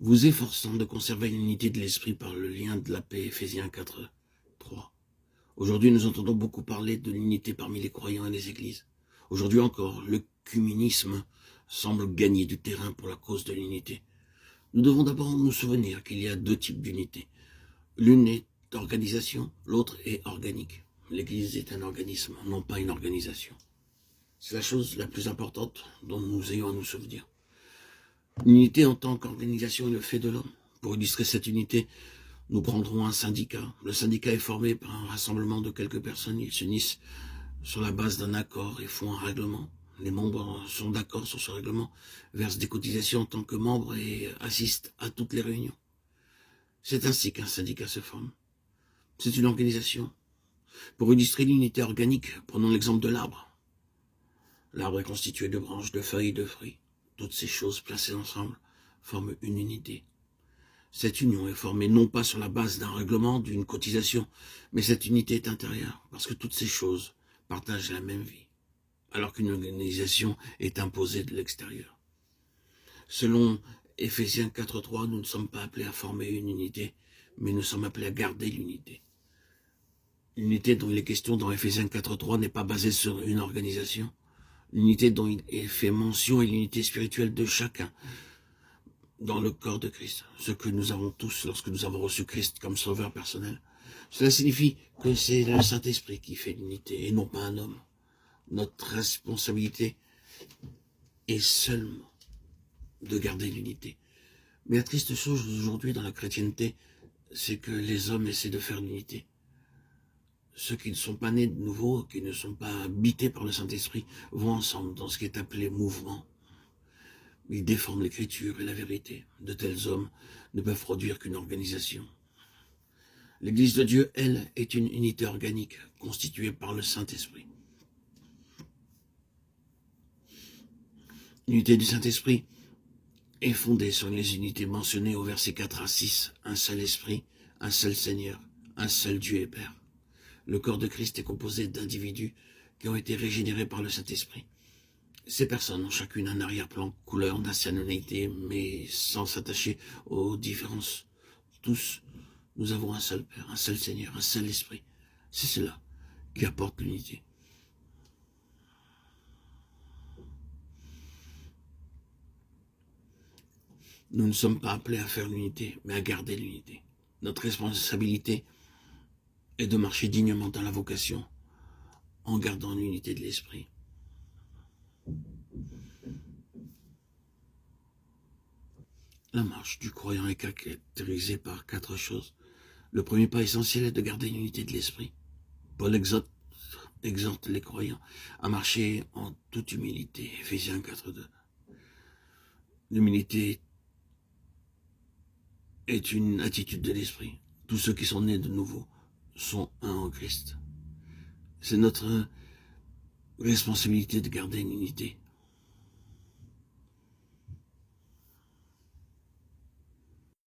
vous efforçant de conserver l'unité de l'esprit par le lien de la paix, Éphésiens 4, 3. Aujourd'hui, nous entendons beaucoup parler de l'unité parmi les croyants et les églises. Aujourd'hui encore, l'œcuménisme semble gagner du terrain pour la cause de l'unité. Nous devons d'abord nous souvenir qu'il y a deux types d'unité. L'une est organisation, l'autre est organique. L'Église est un organisme, non pas une organisation. C'est la chose la plus importante dont nous ayons à nous souvenir. L'unité en tant qu'organisation est le fait de l'homme. Pour illustrer cette unité, nous prendrons un syndicat. Le syndicat est formé par un rassemblement de quelques personnes. Ils s'unissent sur la base d'un accord et font un règlement. Les membres sont d'accord sur ce règlement, versent des cotisations en tant que membres et assistent à toutes les réunions. C'est ainsi qu'un syndicat se forme. C'est une organisation. Pour illustrer l'unité organique, prenons l'exemple de l'arbre. L'arbre est constitué de branches, de feuilles et de fruits. Toutes ces choses placées ensemble forment une unité. Cette union est formée non pas sur la base d'un règlement, d'une cotisation, mais cette unité est intérieure, parce que toutes ces choses partagent la même vie, alors qu'une organisation est imposée de l'extérieur. Selon Éphésiens 4.3, nous ne sommes pas appelés à former une unité, mais nous sommes appelés à garder l'unité. L'unité dont il est question dans Éphésiens 4.3 n'est pas basée sur une organisation. L'unité dont il est fait mention est l'unité spirituelle de chacun dans le corps de Christ. Ce que nous avons tous lorsque nous avons reçu Christ comme sauveur personnel. Cela signifie que c'est le Saint-Esprit qui fait l'unité et non pas un homme. Notre responsabilité est seulement de garder l'unité. Mais la triste chose aujourd'hui dans la chrétienté, c'est que les hommes essaient de faire l'unité. Ceux qui ne sont pas nés de nouveau, qui ne sont pas habités par le Saint-Esprit, vont ensemble dans ce qui est appelé mouvement. Ils déforment l'écriture et la vérité. De tels hommes ne peuvent produire qu'une organisation. L'Église de Dieu, elle, est une unité organique, constituée par le Saint-Esprit. L'unité du Saint-Esprit est fondée sur les unités mentionnées au verset 4 à 6. Un seul esprit, un seul Seigneur, un seul Dieu et Père. Le corps de Christ est composé d'individus qui ont été régénérés par le Saint-Esprit. Ces personnes ont chacune un arrière-plan, couleur, nationalité, mais sans s'attacher aux différences. Tous, nous avons un seul Père, un seul Seigneur, un seul Esprit. C'est cela qui apporte l'unité. Nous ne sommes pas appelés à faire l'unité, mais à garder l'unité. Notre responsabilité est de marcher dignement dans la vocation, en gardant l'unité de l'esprit. La marche du croyant est caractérisée par 4 choses. Le premier pas essentiel est de garder l'unité de l'esprit. Paul exhorte les croyants à marcher en toute humilité. Éphésiens 4.2. L'humilité est une attitude de l'esprit. Tous ceux qui sont nés de nouveau sont un en Christ. C'est notre responsabilité de garder une unité.